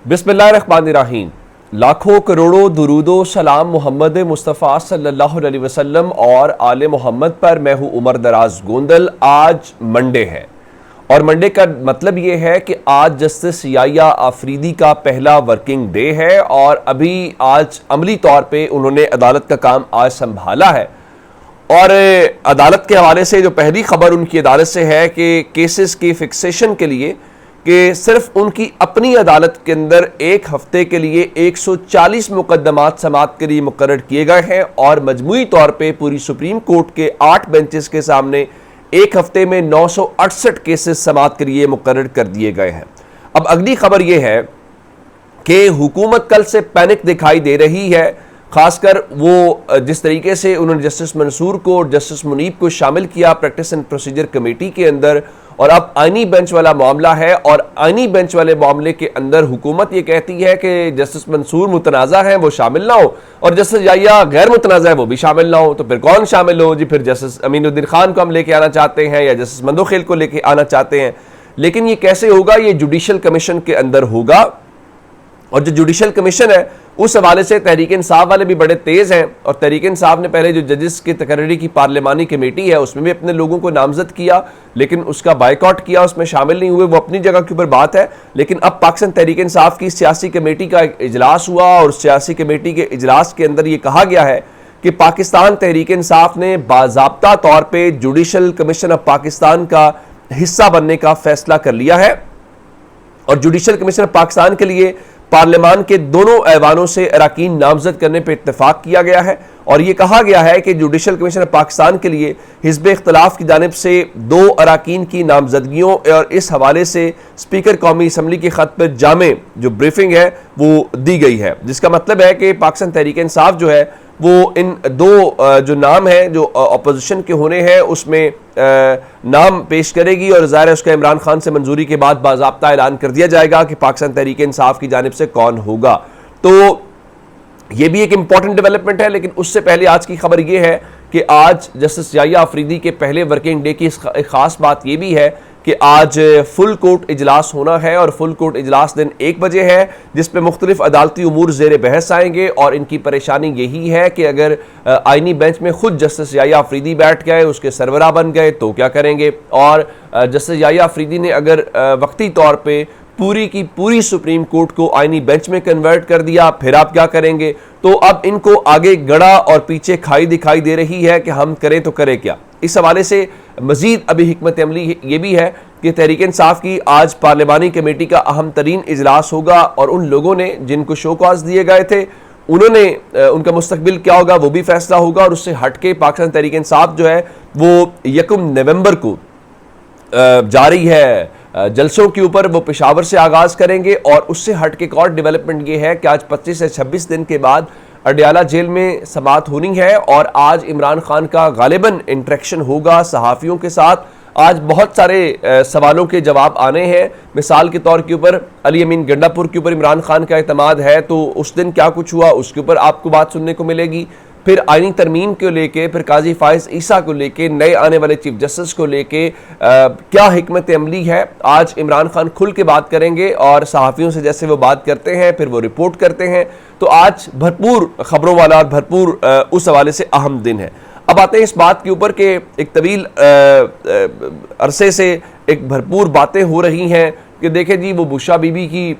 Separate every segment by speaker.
Speaker 1: बिस्मिल्लाहिर्रहमानिर्रहीम। लाखों करोड़ों दुरूदो सलाम मोहम्मद मुस्तफ़ा सल्लल्लाहु अलैहि वसल्लम और आले मोहम्मद पर। मैं हूँ उमर दराज गोंदल। आज मंडे है और मंडे का मतलब ये है कि आज जस्टिस याया आफरीदी का पहला वर्किंग डे है और अभी आज अमली तौर पे उन्होंने अदालत का काम आज संभाला है। और अदालत के हवाले से जो पहली खबर उनकी अदालत से है कि केसेस की फिक्सेशन के लिए कि सिर्फ उनकी अपनी अदालत के अंदर एक हफ्ते के लिए 140 मुकदमात समाअत के लिए मुकर्रर किए गए हैं और मजमूई तौर पे पूरी सुप्रीम कोर्ट के 8 बेंचेस के सामने एक हफ्ते में 968 केसेस समाअत के लिए मुकर्रर कर दिए गए हैं। अब अगली खबर यह है कि हुकूमत कल से पैनिक दिखाई दे रही है, खासकर वो जिस तरीके से उन्होंने जस्टिस मंसूर को और जस्टिस मुनीब को शामिल किया प्रैक्टिस एंड प्रोसीजर कमेटी के अंदर, और अब आईनी बेंच वाला मामला है और आईनी बेंच वाले मामले के अंदर हुकूमत ये कहती है कि जस्टिस मंसूर मुतनाज़ा है वो शामिल ना हो और जस्टिस याया गैर मुतनाज़ा है वो भी शामिल ना हो। तो फिर कौन शामिल हो जी? फिर जस्टिस अमीनुद्दीन खान को हम लेके आना चाहते हैं या जस्टिस मंदोखेल को लेके आना चाहते हैं, लेकिन ये कैसे होगा? ये जुडिशल कमीशन के अंदर होगा। और जो जुडिशल कमीशन है उस हवाले से तहरीक इंसाफ वाले भी बड़े तेज हैं और तहरीक इंसाफ ने पहले जो जजेस की तकर्री की पार्लिमानी कमेटी है उसमें भी अपने लोगों को नामजद किया, लेकिन उसका बायकॉट किया, उसमें शामिल नहीं हुए। वो अपनी जगह के ऊपर बात है, लेकिन अब पाकिस्तान तहरीक इंसाफ की सियासी कमेटी का एक इजलास हुआ और सियासी कमेटी के इजलास के अंदर ये कहा गया है कि पाकिस्तान तहरीक इंसाफ ने बाज़ाब्ता तौर पर जुडिशल कमीशन ऑफ पाकिस्तान का हिस्सा बनने का फैसला कर लिया है और जुडिशल कमीशन ऑफ पाकिस्तान के लिए पार्लियामान के दोनों ऐवानों से अराकीन नामजद करने पर इत्तेफाक किया गया है और यह कहा गया है कि जुडिशल कमीशन ऑफ पाकिस्तान के लिए हिज़्ब इख्तिलाफ की जानिब से 2 अराकीन की नामजदगियों और इस हवाले से स्पीकर कौमी असम्बली के खत पर जामे जो ब्रीफिंग है वो दी गई है, जिसका मतलब है कि पाकिस्तान तहरीक इंसाफ जो है वो इन 2 जो नाम हैं जो अपोजिशन के होने हैं उसमें नाम पेश करेगी और ज़ाहिर है उसका इमरान खान से मंजूरी के बाद बाज़ाब्ता ऐलान कर दिया जाएगा कि पाकिस्तान तहरीक इंसाफ की जानिब से कौन होगा। तो ये भी एक इंपॉर्टेंट डेवलपमेंट है, लेकिन उससे पहले आज की खबर ये है कि आज जस्टिस याया आफरीदी के पहले वर्किंग डे की एक खास बात यह भी है कि आज फुल कोर्ट इजलास होना है और फुल कोर्ट इजलास दिन 1 बजे है, जिसपे मुख्तलिफ अदालती उमूर जेर बहस आएंगे और इनकी परेशानी यही है कि अगर आईनी बेंच में खुद जस्टिस याया आफरीदी बैठ गए, उसके सरबरा बन गए तो क्या करेंगे, और जस्टिस याया आफरीदी ने अगर वक्ती तौर पर पूरी की पूरी सुप्रीम कोर्ट को आईनी बेंच में कन्वर्ट कर दिया फिर आप क्या करेंगे? तो अब इनको आगे गड़ा और पीछे खाई दिखाई दे रही है कि हम करें तो करें क्या। इस हवाले से मजीद अभी हिकमत अमली ये भी है कि तहरीक इंसाफ की आज पार्लिमानी कमेटी का अहम तरीन इजलास होगा और उन लोगों ने जिनको शोकॉज दिए गए थे उन्होंने उनका मुस्तकबिल क्या होगा वो भी फैसला होगा। और उससे हटके पाकिस्तान तहरीक इंसाफ जो है वो 1 नवंबर को जारी है जलसों के ऊपर वो पेशावर से आगाज करेंगे और उससे हट के एक और डेवलपमेंट ये है कि आज 25 से 26 दिन के बाद अडयाला जेल में समाअत होनी है और आज इमरान खान का गालिबन इंटरेक्शन होगा सहाफ़ियों के साथ। आज बहुत सारे सवालों के जवाब आने हैं। मिसाल के तौर के ऊपर अली अमीन गंडापुर के ऊपर इमरान खान का एतमाद है तो उस दिन क्या कुछ हुआ उसके ऊपर आपको बात सुनने को मिलेगी। फिर आईनी तरमीम को लेके, फिर काजी फाइज ईसा को लेके, नए आने वाले चीफ जस्टिस को लेके क्या हिकमत अमली है, आज इमरान खान खुल के बात करेंगे और सहाफ़ियों से जैसे वो बात करते हैं फिर वो रिपोर्ट करते हैं। तो आज भरपूर खबरों वाला और भरपूर उस हवाले से अहम दिन है। अब आते हैं इस बात के ऊपर कि एक तवील अरसे से एक भरपूर बातें हो रही हैं कि देखें जी वो बुशरा बीबी की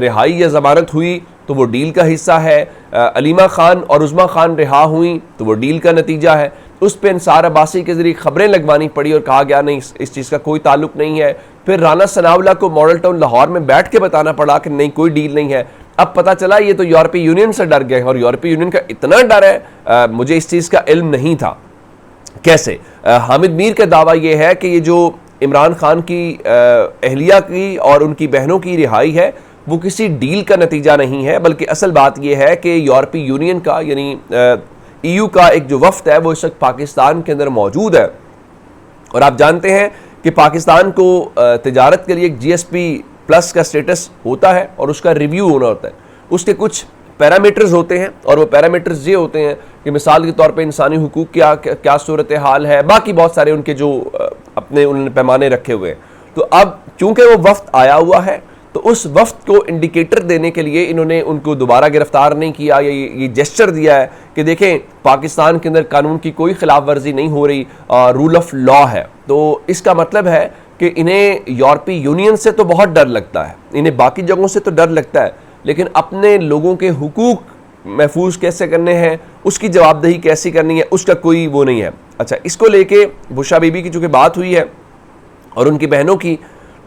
Speaker 1: रिहाई या ज़मानत हुई तो वो डील का हिस्सा है, अलीमा खान और उज़मा खान रिहा हुई तो वो डील का नतीजा है। उस पर अंसार अब्बासी के जरिए खबरें लगवानी पड़ी और कहा गया नहीं इस चीज़ का कोई ताल्लुक नहीं है। फिर राना सनाउल्लाह को मॉडल टाउन लाहौर में बैठ के बताना पड़ा कि नहीं कोई डील नहीं है। अब पता चला ये तो यूरोपीय यूनियन से डर गए और यूरोपीय यूनियन का इतना डर है, मुझे इस चीज़ का इल्म नहीं था। कैसे? हामिद मीर का दावा यह है कि ये जो इमरान खान की अहलिया की और उनकी बहनों की रिहाई है वो किसी डील का नतीजा नहीं है, बल्कि असल बात यह है कि यूरोपीय यूनियन का यानी EU का एक जो वफ्द है वो इस वक्त पाकिस्तान के अंदर मौजूद है और आप जानते हैं कि पाकिस्तान को तिजारत के लिए एक GSP+ का स्टेटस होता है और उसका रिव्यू होना होता है। उसके कुछ पैरामीटर्स होते हैं और वो पैरामीटर्स ये होते हैं कि मिसाल के तौर पे इंसानी हुकूक क्या सूरत हाल है, बाकी बहुत सारे उनके जो अपने उन्होंने पैमाने रखे हुए हैं। तो अब चूंकि वो वफ्द आया हुआ है तो तो उस वफ्त को इंडिकेटर देने के लिए इन्होंने उनको दोबारा गिरफ्तार नहीं किया या ये जेस्चर दिया है कि देखें पाकिस्तान के अंदर कानून की कोई खिलाफ वर्जी नहीं हो रही, रूल ऑफ लॉ है। तो इसका मतलब है कि इन्हें यूरोपीय यूनियन से तो बहुत डर लगता है, इन्हें बाकी जगहों से तो डर लगता है, लेकिन अपने लोगों के हुकूक महफूज कैसे करने हैं, उसकी जवाबदेही कैसी करनी है, उसका कोई वो नहीं है। अच्छा, इसको लेके बुशरा बीबी की चूँकि बात हुई है और उनकी बहनों की,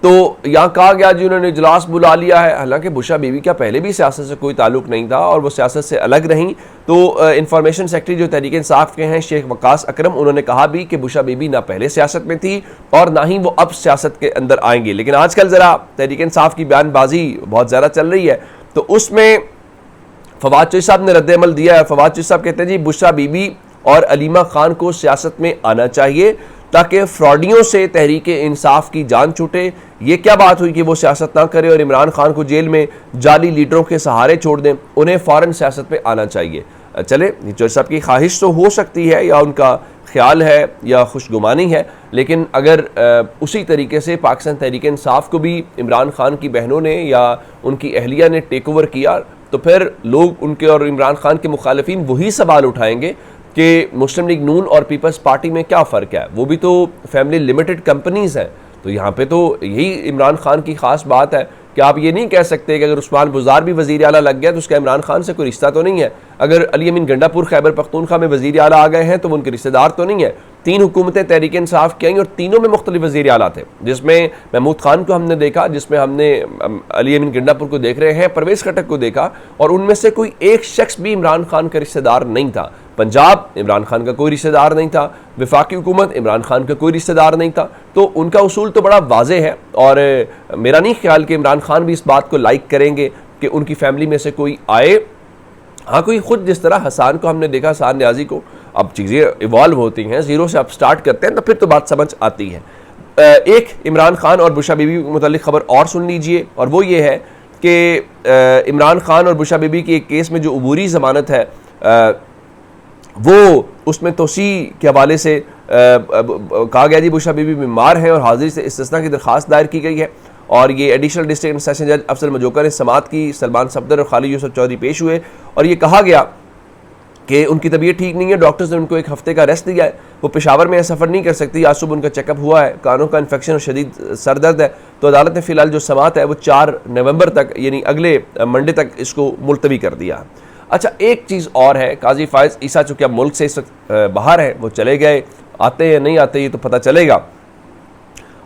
Speaker 1: तो यहाँ कहा गया जी उन्होंने इजलास बुला लिया है। हालांकि बुशरा बीबी का पहले भी सियासत से कोई ताल्लुक नहीं था और वो सियासत से अलग रहीं। तो इंफॉर्मेशन सेक्रेटरी जो तहरीक इंसाफ के हैं शेख वकास अकरम, उन्होंने कहा भी कि बुशरा बीबी ना पहले सियासत में थी और ना ही वो अब सियासत के अंदर आएंगे। लेकिन आजकल ज़रा तहरीक इंसाफ की बयानबाजी बहुत ज़्यादा चल रही है, तो उसमें फवाद चौधरी साहब ने रद्द-ए-अमल दिया है। फवाद चौधरी साहब कहते हैं जी बुशरा बीबी और अलीमा खान को सियासत में आना चाहिए ताकि फ्रॉडियों से तहरीक इंसाफ की जान छूटे। ये क्या बात हुई कि वो सियासत ना करे और इमरान खान को जेल में जाली लीडरों के सहारे छोड़ दें, उन्हें फ़ौरन सियासत में आना चाहिए। चले, चौधरी साहब की ख्वाहिश तो हो सकती है या उनका ख्याल है या खुशगुमानी है, लेकिन अगर उसी तरीके से पाकिस्तान तहरीक इंसाफ को भी इमरान खान की बहनों ने या उनकी अहलिया ने टेक ओवर किया, तो फिर लोग उनके और इमरान खान के मुखालिफिन वही सवाल उठाएंगे कि मुस्लिम लीग नून और पीपल्स पार्टी में क्या फ़र्क है, वो भी तो फैमिली लिमिटेड कंपनीज़ हैं। तो यहाँ पे तो यही इमरान खान की ख़ास बात है कि आप ये नहीं कह सकते कि अगर उस्मान बुज़ार भी वज़ीर आला लग गया तो उसका इमरान खान से कोई रिश्ता तो नहीं है। अगर अली अमीन गंडापुर खैबर पख्तूनख्वा में वज़ीर आला आ गए हैं तो वो उनके रिश्तेदार तो नहीं है। 3 हुकूमतें तहरीक इंसाफ की आई और तीनों में मुख्तलिफ वज़ीर आला थे, जिसमें महमूद खान को हमने देखा, जिसमें हमने अली अमीन गंडापुर को देख रहे हैं, परवेज़ खटक को देखा, और उनमें से कोई एक शख्स भी इमरान खान का रिश्तेदार नहीं था। पंजाब इमरान खान का कोई रिश्तेदार नहीं था, वफाकी हुकूमत इमरान खान का कोई रिश्तेदार नहीं था। तो उनका उसूल तो बड़ा वाज़े है और मेरा नहीं ख्याल कि इमरान खान भी इस बात को लाइक करेंगे कि उनकी फैमिली में से कोई आए। हाँ, कोई खुद जिस तरह हसान को हमने देखा, हसान न्याजी को, अब चीज़ें इवॉल्व होती हैं, ज़ीरो से आप स्टार्ट करते हैं तो फिर तो बात समझ आती है। एक इमरान खान और बुशरा बीबी के मुतालिक ख़बर और सुन लीजिए, और वो ये है कि इमरान खान और बुशरा बीबी के एक केस में जो अबूरी ज़मानत है वो उसमें तोसी के हवाले से कहा गया जी बुशरा बीबी बीमार हैं और हाजिरी से इस्तिस्ना की दरख्वास्त दायर की गई है, और ये एडिशनल डिस्ट्रिक्ट सेशन जज अफजल मजोका ने समात की। सलमान सफदर और खालिद यूसुफ चौधरी पेश हुए और ये कहा गया कि उनकी तबीयत ठीक नहीं है, डॉक्टर्स ने उनको 1 हफ्ते का रेस्ट दिया है, वो पेशावर में सफ़र नहीं कर सकती। आज सुबह उनका चेकअप हुआ है, कानों का इन्फेक्शन और शदीद सर दर्द है। तो अदालत ने फ़िलहाल जो समात है वो 4 नवंबर तक यानी अगले मंडे तक इसको मुलतवी कर दिया। अच्छा, एक चीज़ और है, काजी फायज़ ईसा चूँकि अब मुल्क से इस वक्त बाहर है, वो चले गए, आते या नहीं आते ये तो पता चलेगा।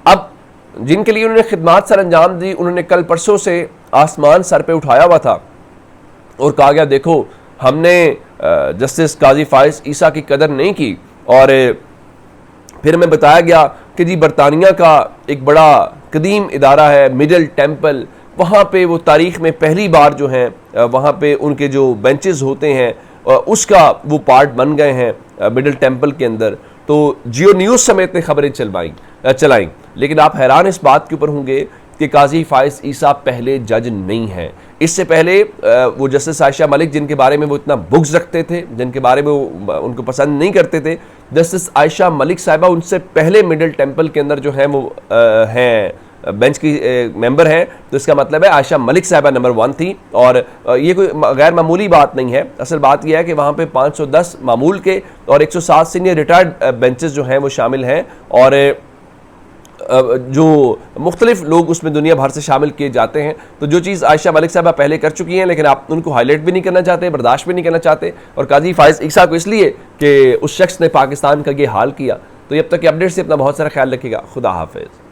Speaker 1: अब जिनके लिए उन्होंने खिदमात सर अंजाम दी, उन्होंने कल परसों से आसमान सर पे उठाया हुआ था और कहा गया देखो हमने जस्टिस काजी फायज़ ईसा की कदर नहीं की। और फिर हमें बताया गया कि जी बरतानिया का एक बड़ा कदीम इदारा है मिडल टेम्पल, वहाँ पे वो तारीख़ में पहली बार जो हैं वहाँ पे उनके जो बेंचेस होते हैं उसका वो पार्ट बन गए हैं मिडल टेम्पल के अंदर। तो जियो न्यूज़ समेत ने खबरें चलाई, लेकिन आप हैरान इस बात के ऊपर होंगे कि काजी फायज़ ईसा पहले जज नहीं है। इससे पहले वो जस्टिस आयशा मलिक जिनके बारे में वो इतना बुग्ज़ रखते थे, जिनके बारे में वो उनको पसंद नहीं करते थे, जस्टिस आयशा मलिक साहिबा उनसे पहले मिडल टेम्पल के अंदर जो है वो हैं बेंच की मेंबर हैं। तो इसका मतलब है आयशा मलिक साहिबा नंबर 1 थी, और ये कोई गैर मामूली बात नहीं है। असल बात यह है कि वहाँ पे 510 मामूल के और 107 सीनियर रिटायर्ड बेंचेस जो हैं वो शामिल हैं, और जो मुख्तलिफ लोग उसमें दुनिया भर से शामिल किए जाते हैं। तो जो चीज़ आयशा मलिक साहबा पहले कर चुकी हैं, लेकिन आप उनको हाईलाइट भी नहीं करना चाहते, बर्दाश्त भी नहीं करना चाहते, और काजी फायज़ ईसा को इसलिए कि उस शख्स ने पाकिस्तान का ये हाल किया। तो अब तक के अपडेट से अपना बहुत सारा ख्याल रखिएगा। खुदा हाफिज़।